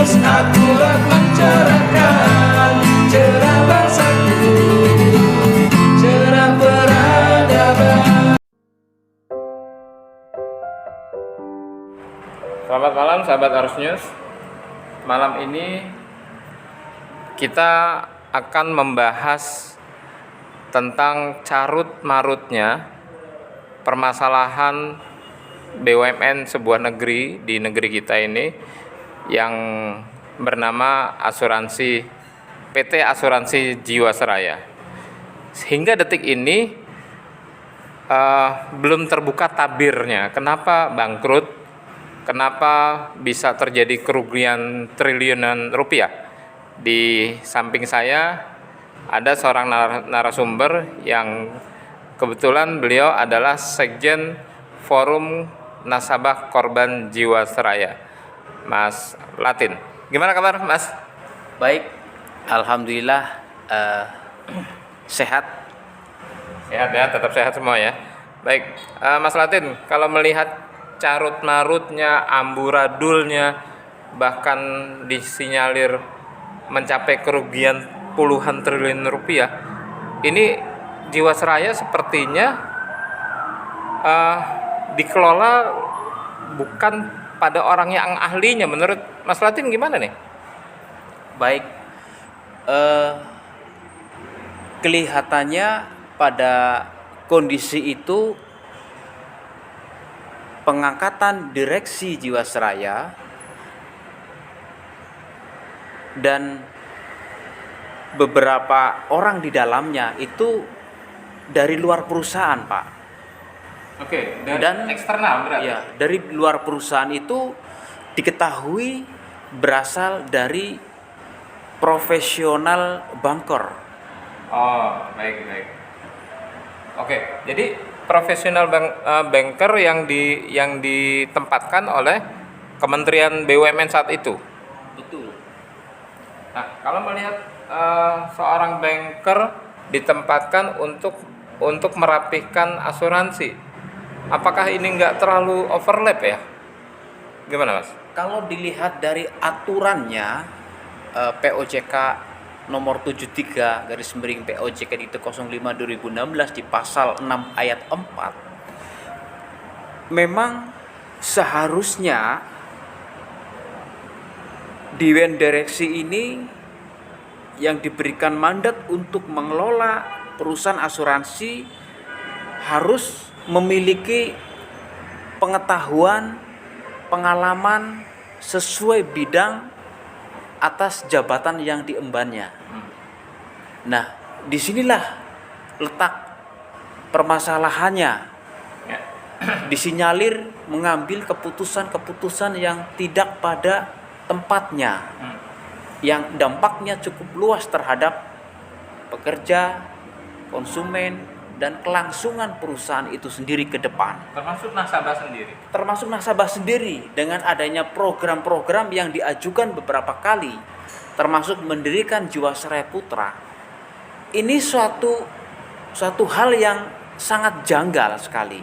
Arsenius akurat mencerahkan cerah bangsaku, cerah peradaban. Selamat malam sahabat Arsenius. Malam ini kita akan membahas tentang carut-marutnya permasalahan BUMN sebuah negeri di negeri kita ini yang bernama PT Asuransi Jiwasraya. Hingga detik ini belum terbuka tabirnya. Kenapa bangkrut? Kenapa bisa terjadi kerugian triliunan rupiah? Di samping saya ada seorang narasumber yang kebetulan beliau adalah Sekjen Forum Nasabah Korban Jiwasraya, Mas Latin. Gimana kabar, Mas? Baik, alhamdulillah sehat. Sehat ya, tetap sehat semua ya. Baik, Mas Latin, kalau melihat carut-marutnya, amburadulnya, bahkan disinyalir mencapai kerugian puluhan triliun rupiah, ini Jiwasraya sepertinya dikelola bukan pada orang yang ahlinya. Menurut Mas Latin gimana nih? Baik, kelihatannya pada kondisi itu pengangkatan direksi Jiwasraya dan beberapa orang di dalamnya itu dari luar perusahaan, Pak. Oke, Dan eksternal berarti. Ya, dari luar perusahaan itu diketahui berasal dari profesional banker. Oh, baik. Oke, jadi profesional banker yang ditempatkan oleh Kementerian BUMN saat itu. Betul. Nah, kalau melihat seorang banker ditempatkan untuk merapihkan asuransi, apakah ini nggak terlalu overlap ya? Gimana, Mas? Kalau dilihat dari aturannya POJK nomor 73 garis miring POJK di 05 2016 di pasal 6 ayat 4, memang seharusnya Dewan Direksi ini yang diberikan mandat untuk mengelola perusahaan asuransi harus memiliki pengetahuan, pengalaman sesuai bidang atas jabatan yang diembannya. Nah, disinilah letak permasalahannya. Disinyalir mengambil keputusan-keputusan yang tidak pada tempatnya, yang dampaknya cukup luas terhadap pekerja, konsumen, dan kelangsungan perusahaan itu sendiri ke depan. Termasuk nasabah sendiri dengan adanya program-program yang diajukan beberapa kali, termasuk mendirikan Jiwasraya Putra. Ini suatu hal yang sangat janggal sekali.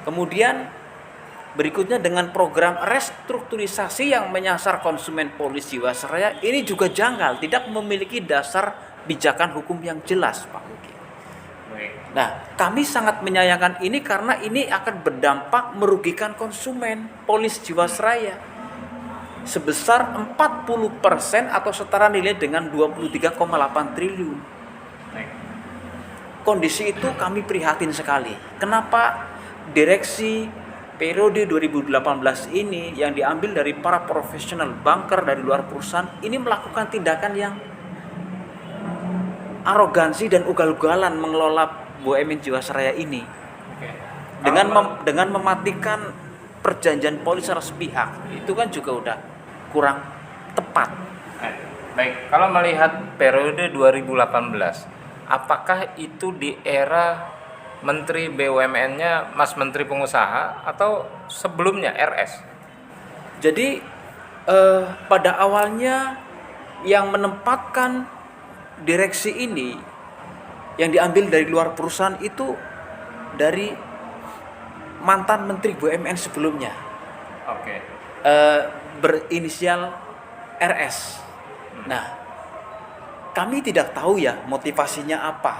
Kemudian berikutnya dengan program restrukturisasi yang menyasar konsumen polis Jiwasraya, ini juga janggal, tidak memiliki dasar pijakan hukum yang jelas, Pak Mugi. Nah, kami sangat menyayangkan ini karena ini akan berdampak merugikan konsumen polis Jiwasraya sebesar 40% atau setara nilai dengan 23,8 triliun. Kondisi itu kami prihatin sekali. Kenapa direksi periode 2018 ini yang diambil dari para profesional banker dari luar perusahaan ini melakukan tindakan yang arogansi dan ugal-ugalan mengelola BUMN Jiwasraya ini, dengan mematikan perjanjian polis secara sepihak. Itu kan juga udah kurang tepat. Baik, kalau melihat periode 2018, apakah itu di era Menteri BUMN-nya Mas Menteri Pengusaha atau sebelumnya RS? Jadi pada awalnya yang menempatkan direksi ini yang diambil dari luar perusahaan itu dari mantan Menteri BUMN sebelumnya. Oke. berinisial RS. Nah, kami tidak tahu ya motivasinya apa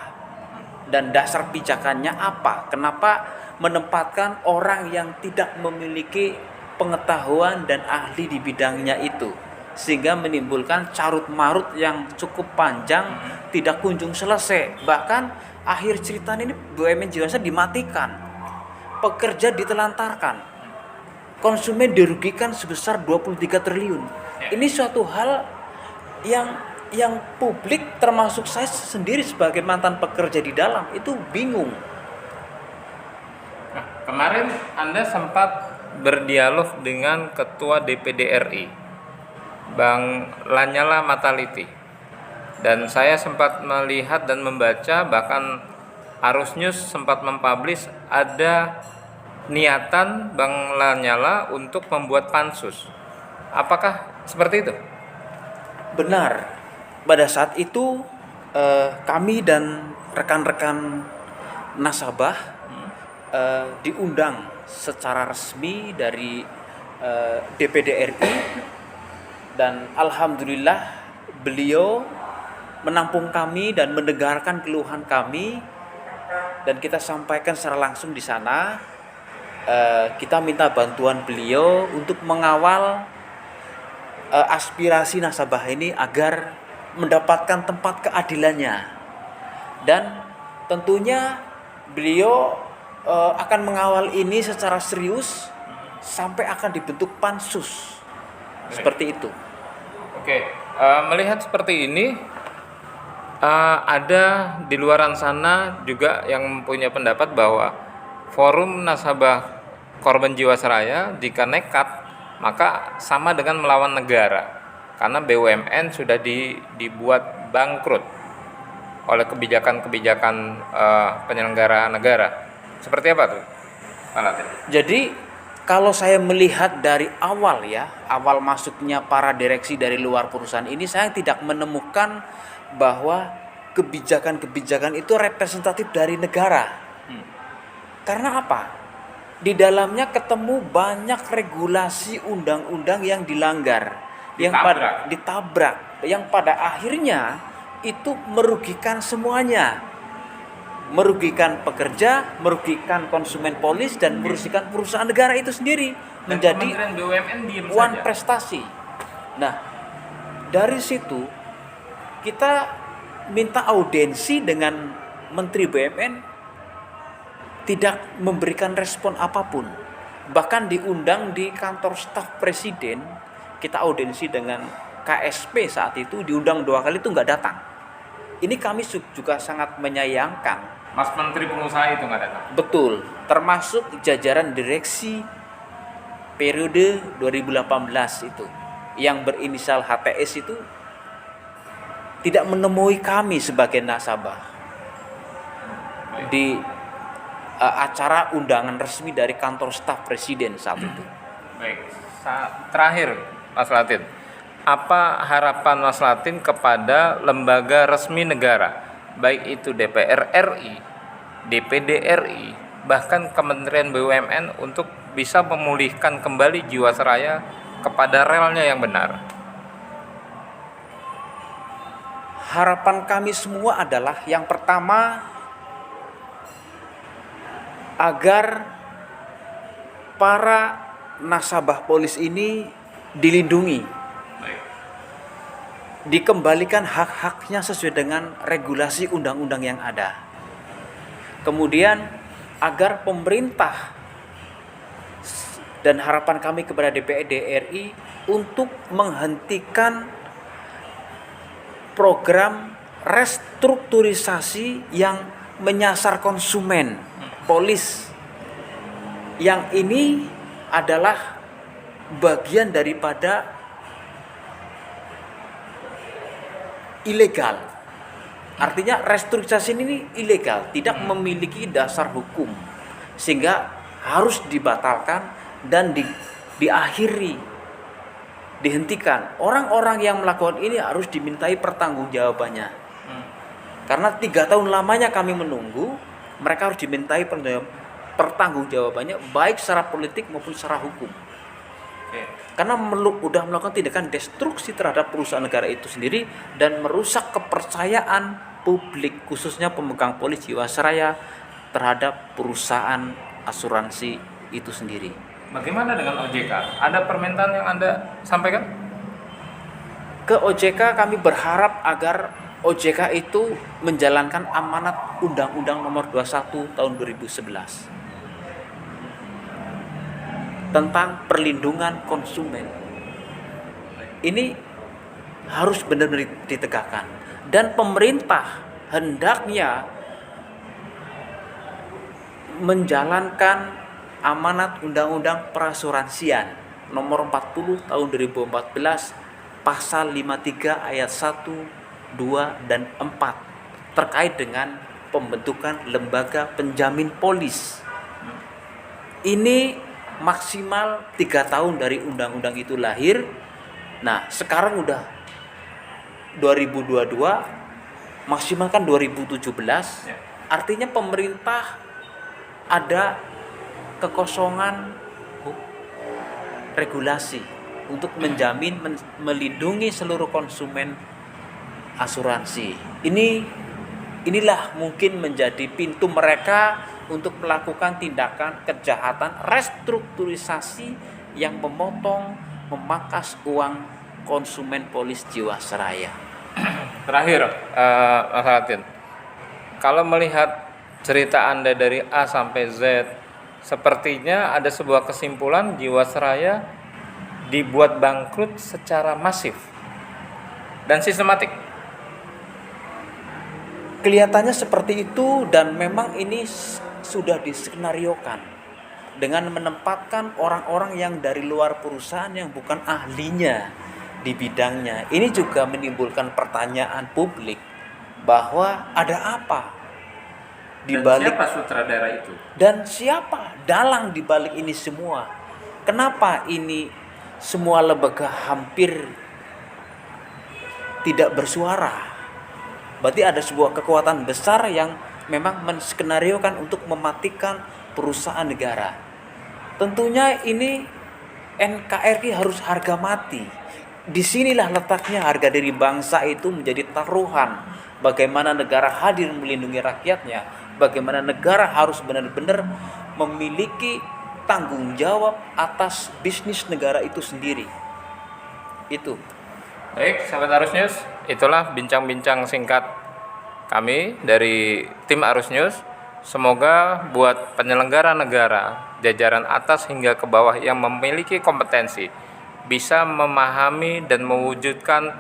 dan dasar pijakannya apa. Kenapa menempatkan orang yang tidak memiliki pengetahuan dan ahli di bidangnya itu, sehingga menimbulkan carut marut yang cukup panjang, tidak kunjung selesai. Bahkan akhir cerita ini BUMN Jiwasraya dimatikan, pekerja ditelantarkan, konsumen dirugikan sebesar 23 triliun. Ini suatu hal yang publik termasuk saya sendiri sebagai mantan pekerja di dalam itu bingung. Nah, kemarin Anda sempat berdialog dengan Ketua DPD RI, Bang Lanyala Mataliti. Dan saya sempat melihat dan membaca, bahkan Arus News sempat mempublish ada niatan Bang Lanyala untuk membuat pansus. Apakah seperti itu? Benar. Pada saat itu kami dan rekan-rekan nasabah diundang secara resmi dari DPD RI, dan alhamdulillah beliau menampung kami dan mendengarkan keluhan kami, dan kita sampaikan secara langsung di sana. Kita minta bantuan beliau untuk mengawal aspirasi nasabah ini agar mendapatkan tempat keadilannya, dan tentunya beliau akan mengawal ini secara serius sampai akan dibentuk pansus. Seperti itu. Oke, melihat seperti ini, ada di luaran sana juga yang mempunyai pendapat bahwa forum nasabah korban Jiwasraya jika nekat maka sama dengan melawan negara, karena BUMN sudah dibuat bangkrut oleh kebijakan-kebijakan penyelenggara negara. Seperti apa tuh, Pak Latin? Jadi kalau saya melihat dari awal awal masuknya para direksi dari luar perusahaan ini, saya tidak menemukan bahwa kebijakan-kebijakan itu representatif dari negara. Karena apa? Di dalamnya ketemu banyak regulasi undang-undang yang dilanggar, ditabrak, yang pada akhirnya itu merugikan semuanya. Merugikan pekerja, merugikan konsumen polis, dan merugikan perusahaan negara itu sendiri. Dan menjadi Kementerian BUMN diem one saja. prestasi. Nah, dari situ kita minta audiensi dengan Menteri BUMN, tidak memberikan respon apapun. Bahkan diundang di kantor staf presiden, kita audiensi dengan KSP saat itu, diundang 2 kali itu nggak datang. Ini kami juga sangat menyayangkan. Mas Menteri Pengusaha itu nggak datang? Betul, termasuk jajaran direksi periode 2018 itu, yang berinisial HTS itu tidak menemui kami sebagai nasabah di acara undangan resmi dari kantor staf presiden saat itu. Baik, terakhir Mas Latin, apa harapan Mas Latin kepada lembaga resmi negara, baik itu DPR RI, DPD RI, bahkan Kementerian BUMN, untuk bisa memulihkan kembali Jiwasraya kepada relnya yang benar? Harapan kami semua adalah yang pertama, agar para nasabah polis ini dilindungi, dikembalikan hak-haknya sesuai dengan regulasi undang-undang yang ada. Kemudian agar pemerintah, dan harapan kami kepada DPD RI, untuk menghentikan program restrukturisasi yang menyasar konsumen polis, yang ini adalah bagian daripada ilegal. Artinya restrukturisasi ini ilegal, tidak memiliki dasar hukum, sehingga harus dibatalkan dan diakhiri, dihentikan. Orang-orang yang melakukan ini harus dimintai pertanggungjawabannya. Karena 3 tahun lamanya kami menunggu, mereka harus dimintai pertanggungjawabannya, baik secara politik maupun secara hukum. Oke. karena udah melakukan tindakan destruksi terhadap perusahaan negara itu sendiri dan merusak kepercayaan publik khususnya pemegang polis Jiwasraya terhadap perusahaan asuransi itu sendiri. Bagaimana dengan OJK? Ada permintaan yang Anda sampaikan? Ke OJK kami berharap agar OJK itu menjalankan amanat Undang-Undang Nomor 21 Tahun 2011 tentang perlindungan konsumen. Ini harus benar-benar ditegakkan dan pemerintah hendaknya menjalankan amanat Undang-Undang Perasuransian Nomor 40 Tahun 2014 Pasal 53 ayat 1, 2, dan 4 terkait dengan pembentukan lembaga penjamin polis. Ini maksimal 3 tahun dari undang-undang itu lahir. Nah, sekarang udah 2022, maksimal kan 2017. Artinya pemerintah ada kekosongan regulasi untuk menjamin, melindungi seluruh konsumen asuransi. Inilah mungkin menjadi pintu mereka untuk melakukan tindakan kejahatan restrukturisasi yang memotong, memangkas uang konsumen polis Jiwasraya. Terakhir, Mas Latin, kalau melihat cerita Anda dari A sampai Z, sepertinya ada sebuah kesimpulan Jiwasraya dibuat bangkrut secara masif dan sistematik. Kelihatannya seperti itu dan memang ini sudah diskenariokan dengan menempatkan orang-orang yang dari luar perusahaan yang bukan ahlinya di bidangnya. Ini juga menimbulkan pertanyaan publik bahwa ada apa di balik, siapa sutradara itu? Dan siapa dalang di balik ini semua? Kenapa ini semua lembaga hampir tidak bersuara? Berarti ada sebuah kekuatan besar yang memang menskenariokan untuk mematikan perusahaan negara. Tentunya ini NKRI harus harga mati. Disinilah letaknya harga diri bangsa itu menjadi taruhan. Bagaimana negara hadir melindungi rakyatnya, bagaimana negara harus benar-benar memiliki tanggung jawab atas bisnis negara itu sendiri. Itu. Baik, sahabat Arus News, itulah bincang-bincang singkat kami dari tim Arus News. Semoga buat penyelenggara negara, jajaran atas hingga ke bawah yang memiliki kompetensi, bisa memahami dan mewujudkan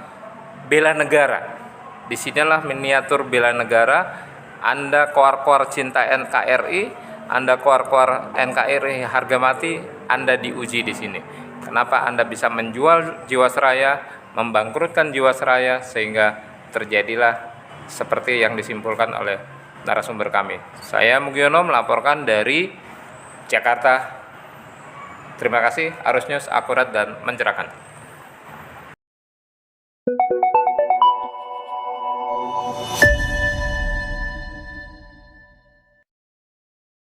bela negara. Disinilah miniatur bela negara. Anda koar-koar cinta NKRI, Anda koar-koar NKRI harga mati, Anda diuji di sini. Kenapa Anda bisa menjual Jiwasraya, membangkrutkan Jiwasraya, sehingga terjadilah seperti yang disimpulkan oleh narasumber kami. Saya Mugiono melaporkan dari Jakarta. Terima kasih, Arus News akurat dan mencerahkan.